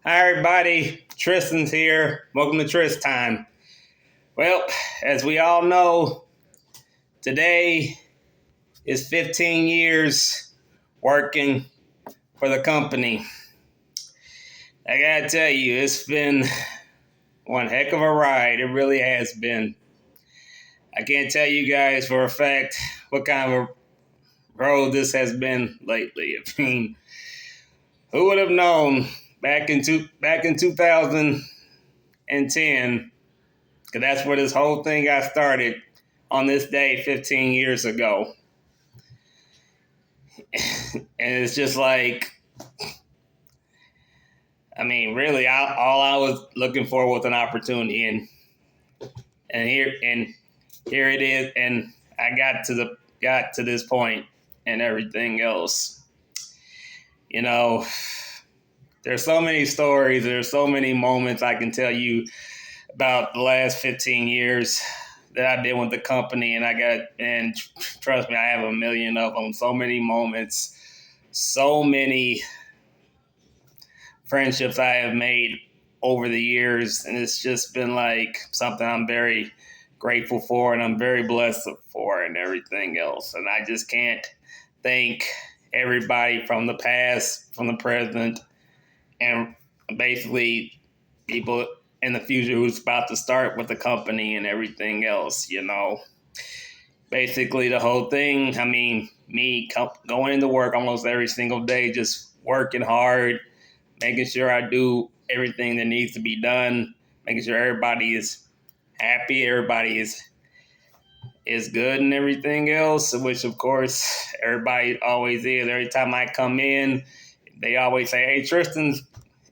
Hi, everybody. Tristan's here. Welcome to Trist Time. Well, as we all know, today is 15 years working for the company. I gotta tell you, it's been one heck of a ride. It really has been. I can't tell you guys for a fact what kind of a road this has been lately. I mean, who would have known back in 2010? Because that's where this whole thing got started on this day 15 years ago. And it's just like, I mean, really, all I was looking for was an opportunity, and here it is, and I got to this point, and everything else. You know, there's so many stories, there's so many moments I can tell you about the last 15 years that I've been with the company, and trust me, I have a million of them. So many moments, so many friendships I have made over the years, and it's just been like something I'm very grateful for, and I'm very blessed for, and everything else. And I just can't thank everybody from the past, from the present, and basically people in the future who's about to start with the company and everything else, Basically, the whole thing, I mean, me going into work almost every single day, just working hard, making sure I do everything that needs to be done, making sure everybody is happy, everybody is good and everything else, which of course everybody always is. Every time I come in, they always say, "Hey, Tristan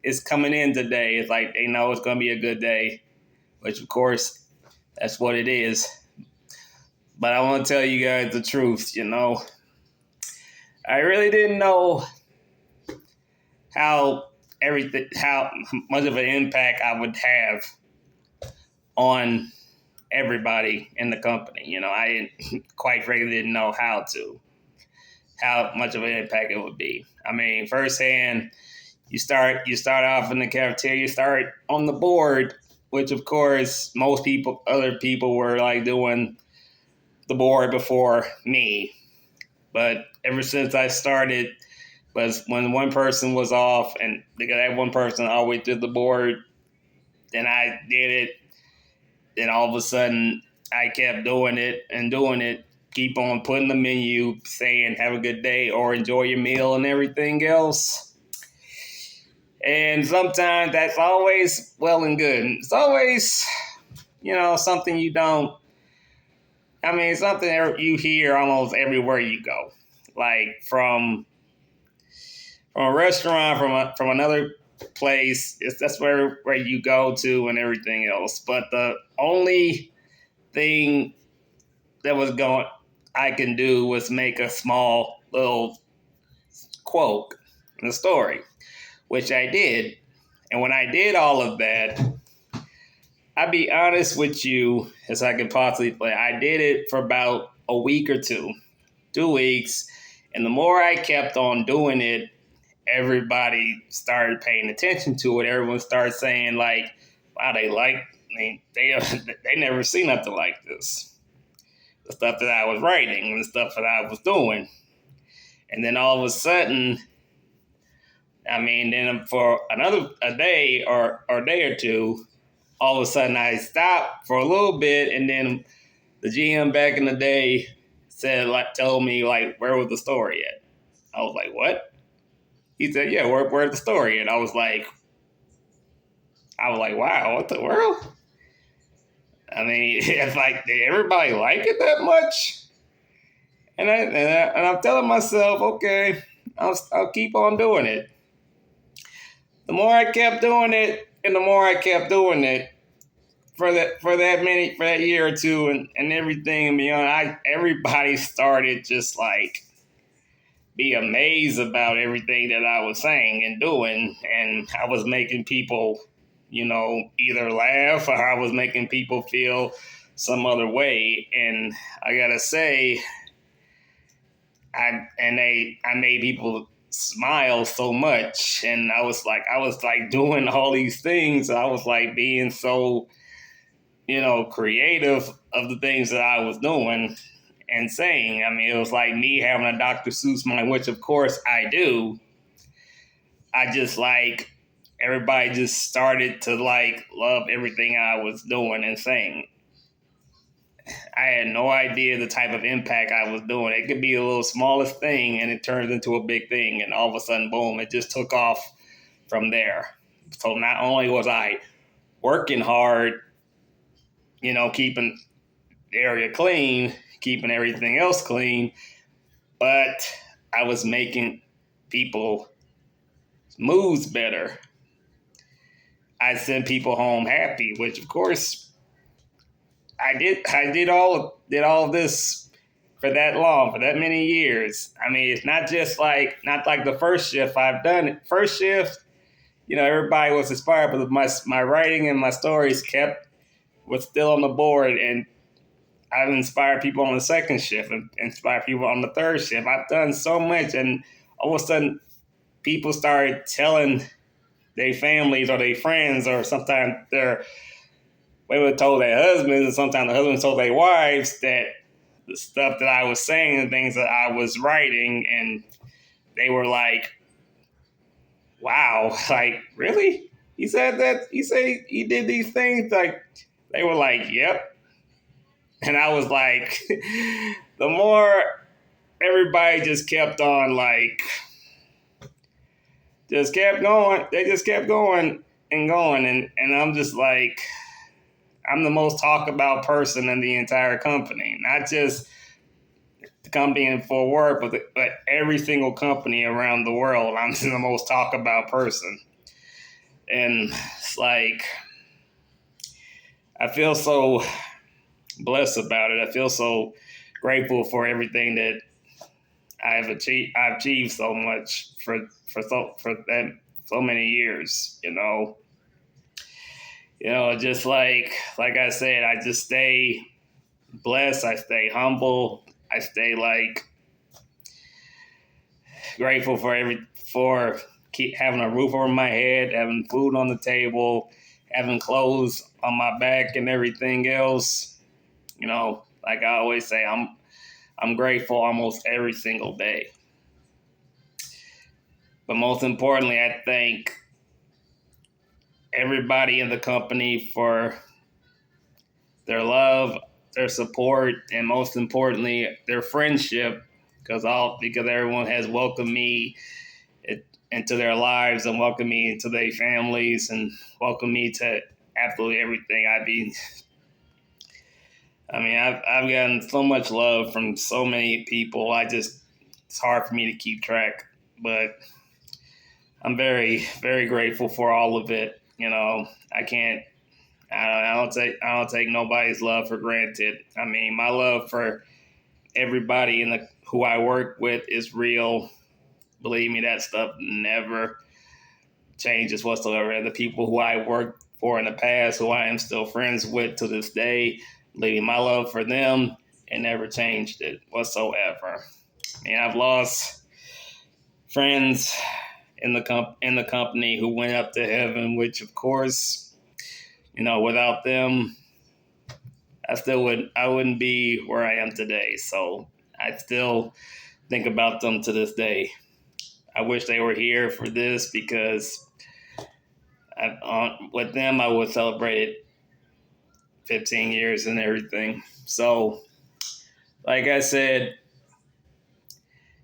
is coming in today." It's like they know it's going to be a good day, which of course that's what it is. But I want to tell you guys the truth, I really didn't know how how much of an impact I would have on everybody in the company. I didn't quite frankly didn't know how much of an impact it would be. I mean, firsthand, you start off in the cafeteria, you start on the board, which of course other people were like doing the board before me. But ever since I started, was when one person was off, and because that one person always did the board, then I did it. Then all of a sudden, I kept doing it, keep on putting the menu, saying "Have a good day" or "Enjoy your meal" and everything else. And sometimes that's always well and good. It's always, something you don't. I mean, something you hear almost everywhere you go, like from a restaurant, from another place. That's where you go to and everything else. But the only thing that I can do was make a small little quote in the story, which I did. And when I did all of that, I'll be honest with you as I can possibly play. I did it for about a week or 2 weeks. And the more I kept on doing it, everybody started paying attention to it. Everyone started saying like, "Wow, they never seen nothing like this." The stuff that I was writing and the stuff that I was doing, and then all of a sudden, I mean, then for a day or day or two, all of a sudden I stopped for a little bit, and then the GM back in the day told me like, "Where was the story at?" I was like, "What?" He said, "Yeah, where's the story?" And I was like, "Wow, what the world?" I mean, it's like, did everybody like it that much? And I'm telling myself, okay, I'll keep on doing it. The more I kept doing it, and the more I kept doing it for that year or two, and everything and beyond, everybody started just like be amazed about everything that I was saying and doing, and I was making people, either laugh or I was making people feel some other way. And I gotta say, I made people smile so much, and I was like doing all these things. I was like being so, creative of the things that I was doing and saying. I mean, it was like me having a Dr. Seuss mind, which of course I do. I just like everybody just started to like love everything I was doing and saying. I had no idea the type of impact I was doing. It could be a little smallest thing and it turns into a big thing, and all of a sudden, boom, it just took off from there. So not only was I working hard, keeping the area clean, keeping everything else clean, but I was making people moods better. I sent people home happy, which of course I did. I did all of this for that long, for that many years. I mean, it's not like the first shift I've done. It. First shift, everybody was inspired, but my writing and my stories was still on the board, and I've inspired people on the second shift and inspired people on the third shift. I've done so much, and all of a sudden, people started telling their families or their friends, or sometimes they were told their husbands, and sometimes the husbands told their wives that the stuff that I was saying and things that I was writing, and they were like, "Wow, like really? He said that? He said he did these things?" Like they were like, "Yep." And I was like, the more everybody just kept on like, just kept going. They just kept going and going, and I'm just like, I'm the most talked about person in the entire company, not just the company in Fort Worth, but every single company around the world. I'm the most talked about person, and it's like I feel so blessed about it. I feel so grateful for everything that I've achieved. I've achieved so much for that so many years. Just like I said, I just stay blessed. I stay humble. I stay like grateful for keep having a roof over my head, having food on the table, having clothes on my back, and everything else. Like I always say, I'm grateful almost every single day. But most importantly, I thank everybody in the company for their love, their support, and most importantly, their friendship. Because everyone has welcomed me into their lives and welcomed me into their families and welcomed me to absolutely everything. I've gotten so much love from so many people. It's hard for me to keep track, but I'm very, very grateful for all of it. I can't. I don't take nobody's love for granted. I mean, my love for everybody who I work with is real. Believe me, that stuff never changes whatsoever. And the people who I worked for in the past, who I am still friends with to this day, believe me, my love for them, it never changed it whatsoever. I've lost friends in the company who went up to heaven, which of course, without them, I wouldn't be where I am today. So I still think about them to this day. I wish they were here for this because with them I would celebrate 15 years and everything. So, like I said,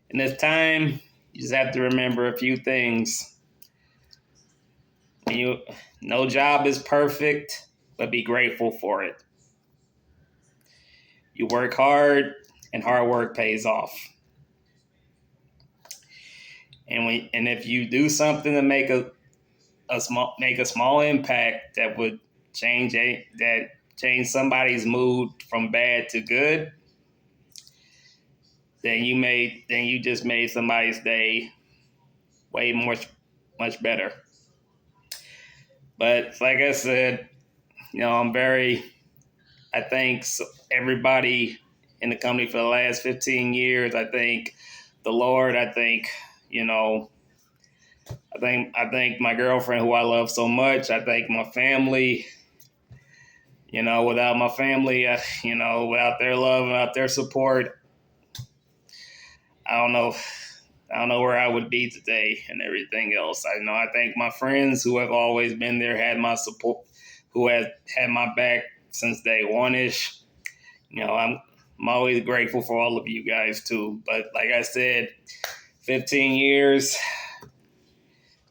in this time, you just have to remember a few things. No job is perfect, but be grateful for it. You work hard, and hard work pays off. And if you do something to make a small impact that would change somebody's mood from bad to good, then you just made somebody's day way much better. But like I said, I thank everybody in the company for the last 15 years. I thank the Lord. I thank You know, I thank my girlfriend who I love so much. I thank my family. You know, without my family, without their love, without their support, I don't know. I don't know where I would be today and everything else. I thank my friends who have always been there, had my support, who have had my back since day one ish. I'm always grateful for all of you guys too. But like I said, 15 years.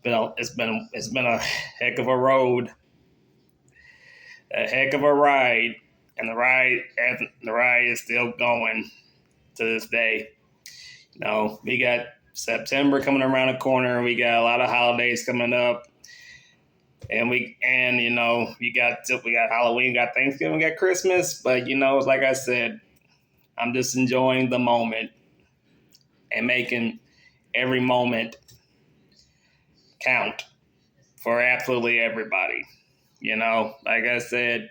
It's been a heck of a road, a heck of a ride, and the ride is still going to this day. We got September coming around the corner. We got a lot of holidays coming up, and we got Halloween, we got Thanksgiving, we got Christmas. But like I said, I'm just enjoying the moment and making every moment count for absolutely everybody. Like I said,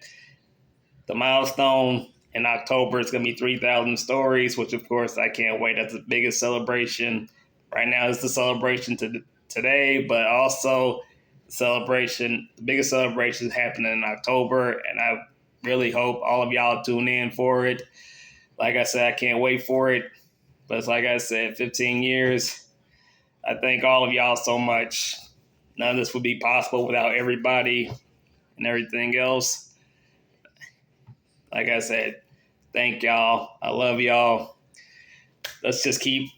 the milestone in October is going to be 3,000 stories, which of course I can't wait. That's the biggest celebration. Right now it's the celebration today, but also the biggest celebration is happening in October, and I really hope all of y'all tune in for it. Like I said, I can't wait for it. But it's like I said, 15 years. I thank all of y'all so much. None of this would be possible without everybody and everything else. Like I said, thank y'all. I love y'all. Let's just keep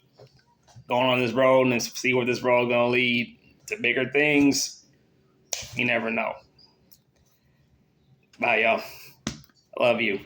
going on this road and see where this road is going to lead to bigger things. You never know. Bye, y'all. I love you.